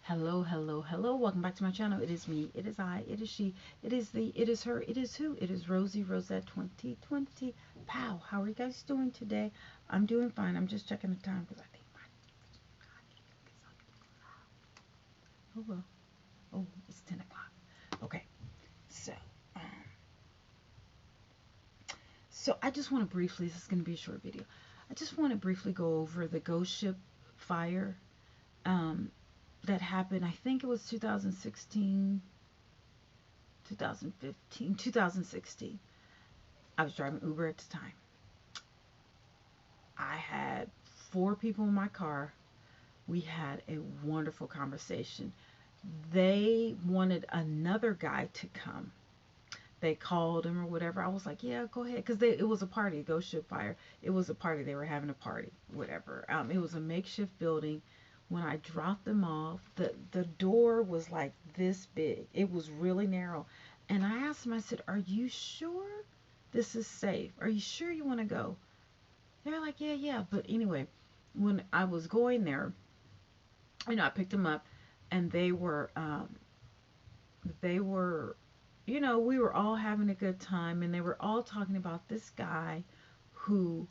Hello, hello, hello. Welcome back to my channel. It is me, it is I, it is she, it is the, it is her, it is who? It is Rosie Rosette 2020. Pow. How are you guys doing today? I'm doing fine. I'm just checking the time because I think my, oh well. Oh, it's 10 o'clock. Okay. So, um, so I just want to briefly, this is going to be a short video. I just want to briefly go over the ghost ship fire um, that happened. I think it was 2016, 2015, 2016. I was driving Uber at the time. I had four people in my car. We had a wonderful conversation. They wanted another guy to come. They called him or whatever. I was like, yeah, go ahead. Because it was a party, Ghost Ship Fire. It was a party. They were having a party, whatever. It was a makeshift building. When I dropped them off, the door was like this big. It was really narrow. And I asked them, I said, are you sure this is safe? Are you sure you want to go? They're like, yeah, yeah. But anyway, when I was going there, I picked them up, and they were, we were all having a good time, and they were all talking about this guy who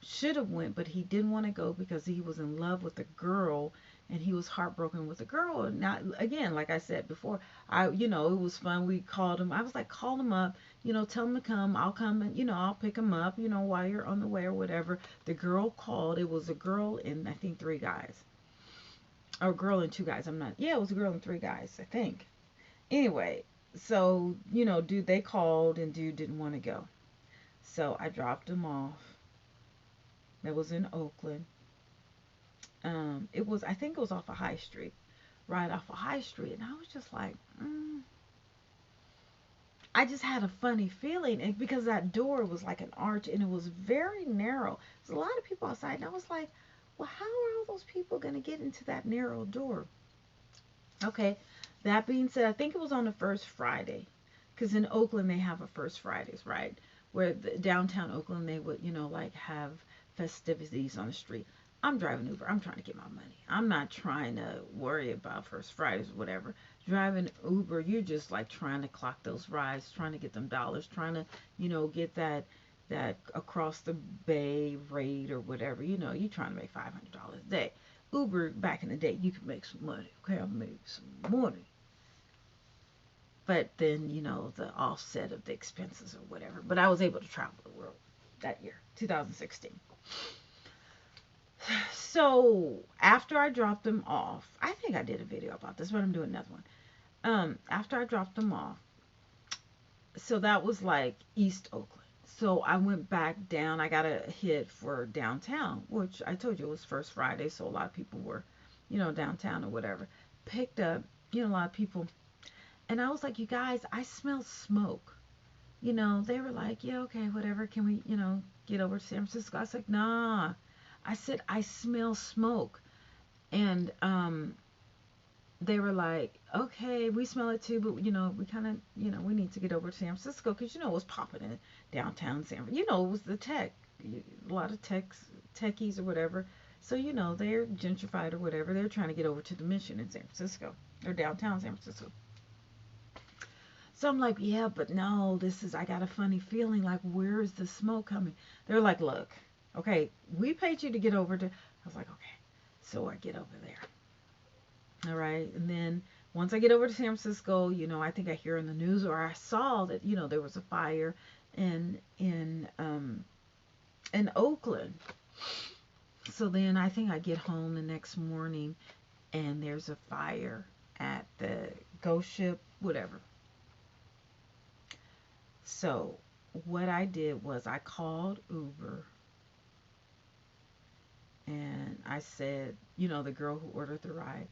should have went, but he didn't want to go because he was in love with a girl, and he was heartbroken with a girl. And now, again, like I said before, it was fun. We called him. I was like, call him up, tell him to come. I'll come and, I'll pick him up, while you're on the way or whatever. The girl called. It was a girl and I think three guys. Or a girl and two guys. I'm not, yeah, it was a girl and three guys, I think. Anyway, so, dude, they called and dude didn't want to go. So I dropped him off. That was in Oakland. I think it was off of High Street, right off of High Street. And I was just like, I just had a funny feeling. And because that door was like an arch and it was very narrow. There's a lot of people outside. And I was like, well, how are all those people going to get into that narrow door? Okay. That being said, I think it was on the first Friday. Because in Oakland, they have a first Fridays, right? Where downtown Oakland, they would, like have festivities on the street. I'm driving Uber. I'm trying to get my money. I'm not trying to worry about first Fridays or whatever. Driving Uber, you're just like trying to clock those rides, trying to get them dollars, trying to, get that across the bay rate or whatever. You're trying to make $500 a day. Uber back in the day, you could make some money. Okay, I made some money, but then the offset of the expenses or whatever. But I was able to travel the world that year, 2016. So after I dropped them off, I think I did a video about this, but I'm doing another one. After I dropped them off, so that was like East Oakland. So I went back down. I got a hit for downtown, which I told you it was first Friday, so a lot of people were, downtown or whatever. Picked up, a lot of people, and I was like, you guys, I smell smoke. They were like, yeah, okay, whatever. Can we, get over to San Francisco? I was like, nah. I said, I smell smoke. And they were like, okay, we smell it too, but, we kind of, we need to get over to San Francisco because, it was popping in downtown San Francisco. It was the tech, a lot of techies or whatever. So, they're gentrified or whatever. They're trying to get over to the Mission in San Francisco or downtown San Francisco. So I'm like, yeah, but no, I got a funny feeling like, where is the smoke coming? They're like, look, okay, we paid you to get over to, I was like, okay. So I get over there. All right. And then once I get over to San Francisco, I think I hear in the news or I saw that, there was a fire in Oakland. So then I think I get home the next morning and there's a fire at the ghost ship, whatever. So what I did was I called Uber and I said, the girl who ordered the ride,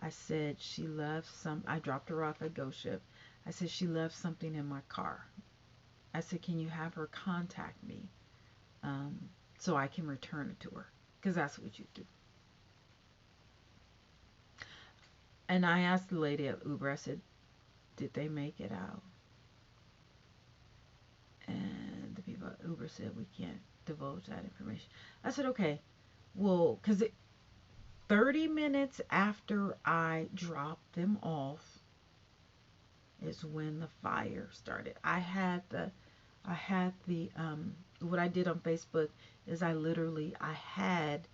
I said she left I dropped her off at Ghost Ship. I said she left something in my car. I said, can you have her contact me um, so I can return it to her? Because that's what you do. And I asked the lady at Uber, I said, did they make it out? And the people at Uber said, we can't divulge that information. I said, okay, well, because 30 minutes after I dropped them off is when the fire started. I had the what I did on Facebook is I had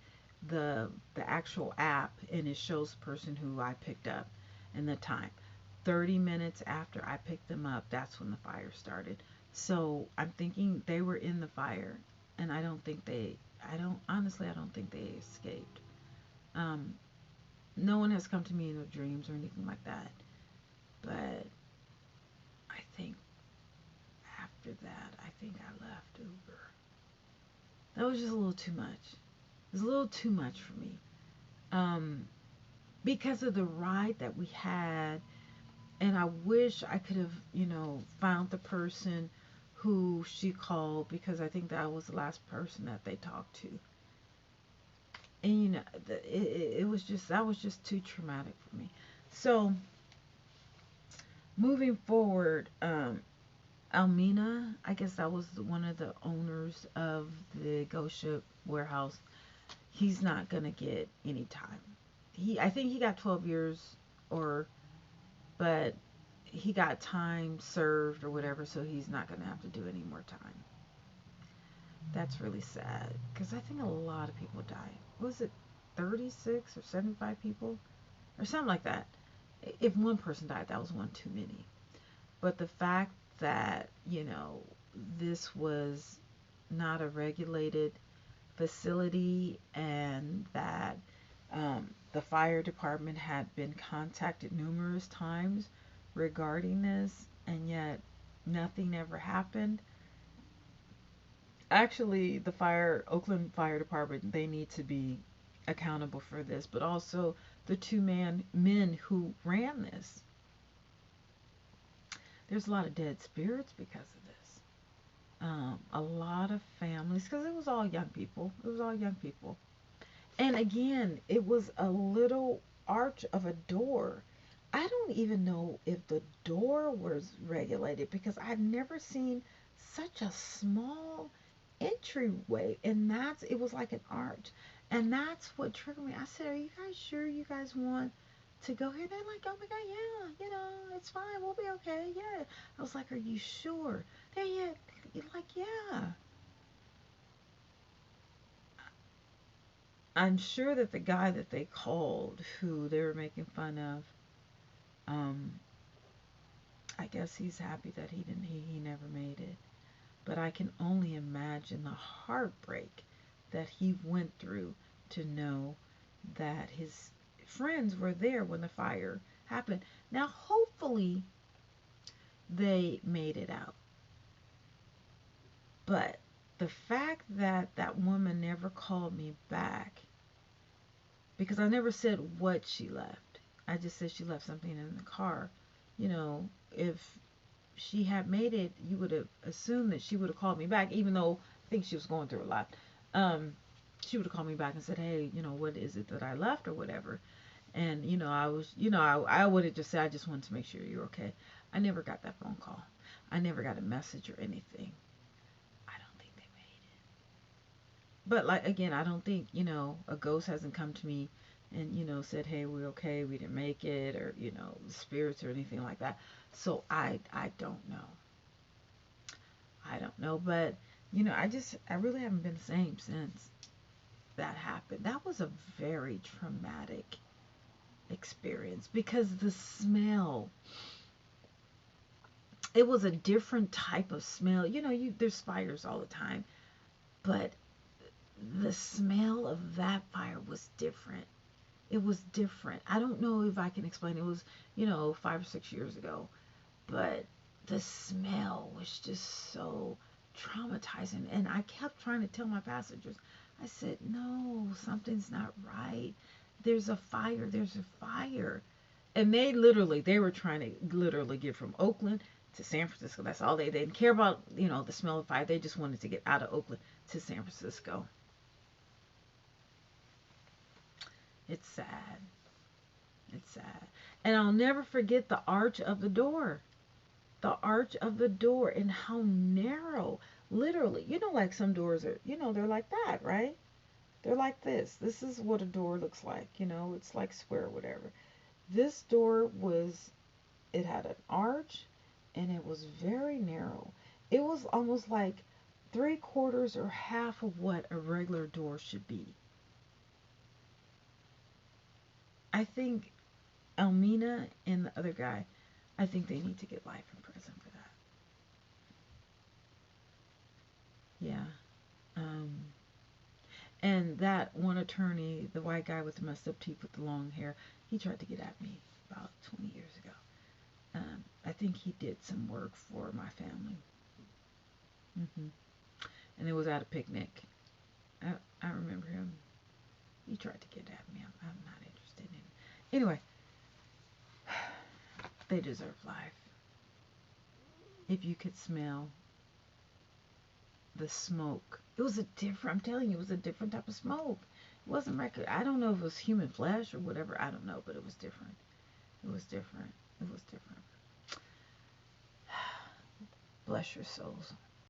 the actual app, and it shows the person who I picked up and the time. 30 minutes after I picked them up, that's when the fire started. So I'm thinking they were in the fire, and I don't, honestly, I don't think they escaped. Um, no one has come to me in their dreams or anything like that, but I think after that, I think I left Uber. That was just a little too much. It was a little too much for me. Um, because of the ride that we had, and I wish I could have, found the person who she called, because I think that was the last person that they talked to. And it was just, that was just too traumatic for me. So moving forward, Almena, I guess that was one of the owners of the Ghost Ship warehouse. He's not gonna get any time. I think he got 12 years, or but he got time served or whatever, so he's not gonna have to do any more time. That's really sad, because I think a lot of people died. Was it 36 or 75 people or something like that? If one person died, that was one too many. But the fact that, this was not a regulated facility, and that the fire department had been contacted numerous times regarding this, and yet nothing ever happened. Actually, the Oakland Fire Department, they need to be accountable for this, but also the men who ran this. There's a lot of dead spirits because of this. A lot of families, because it was all young people. It was all young people. And again, it was a little arch of a door. I don't even know if the door was regulated, because I've never seen such a small entryway. And it was like an arch. And that's what triggered me. I said, "Are you guys sure you guys want to go here?" They're like, "Oh my God, yeah, it's fine. We'll be okay. Yeah." I was like, "Are you sure?" Yeah. Like, yeah. I'm sure that the guy that they called, who they were making fun of, um, I guess he's happy that he never made it. But I can only imagine the heartbreak that he went through to know that his friends were there when the fire happened. Now, hopefully, they made it out. But the fact that that woman never called me back, because I never said what she left. I just said she left something in the car. If she had made it, you would have assumed that she would have called me back, even though I think she was going through a lot. Um, she would have called me back and said, "Hey, what is it that I left or whatever?" And, I was, I would have just said, "I just wanted to make sure you're okay." I never got that phone call. I never got a message or anything. I don't think they made it. But, like, again, I don't think, a ghost hasn't come to me and, said, "Hey, we're okay, we didn't make it," or, spirits or anything like that. So I don't know. I don't know. But, I really haven't been the same since that happened. That was a very traumatic experience, because the smell, it was a different type of smell. There's fires all the time, but the smell of that fire was different. It was different. I don't know if I can explain. It was, 5 or 6 years ago, but the smell was just so traumatizing. And I kept trying to tell my passengers, I said, "No, something's not right. There's a fire. There's a fire." And they were trying to literally get from Oakland to San Francisco. That's all they didn't care about, the smell of fire. They just wanted to get out of Oakland to San Francisco. It's sad. It's sad. And I'll never forget the arch of the door. The arch of the door, and how narrow. Literally, like some doors are, they're like that, right? They're like this. This is what a door looks like. It's like square or whatever. This door was, it had an arch and it was very narrow. It was almost like 3/4 or half of what a regular door should be. I think Almena and the other guy, I think they need to get life in prison for that. Yeah. Um, and that one attorney, the white guy with the messed up teeth with the long hair, he tried to get at me about 20 years ago. I think he did some work for my family. hmm And it was at a picnic. I remember him. He tried to get at me. I'm not interested in it. Anyway, they deserve life. If you could smell the smoke, it was a different, I'm telling you, it was a different type of smoke. It wasn't record. I don't know if it was human flesh or whatever. I don't know, but it was different. It was different. It was different. Bless your souls.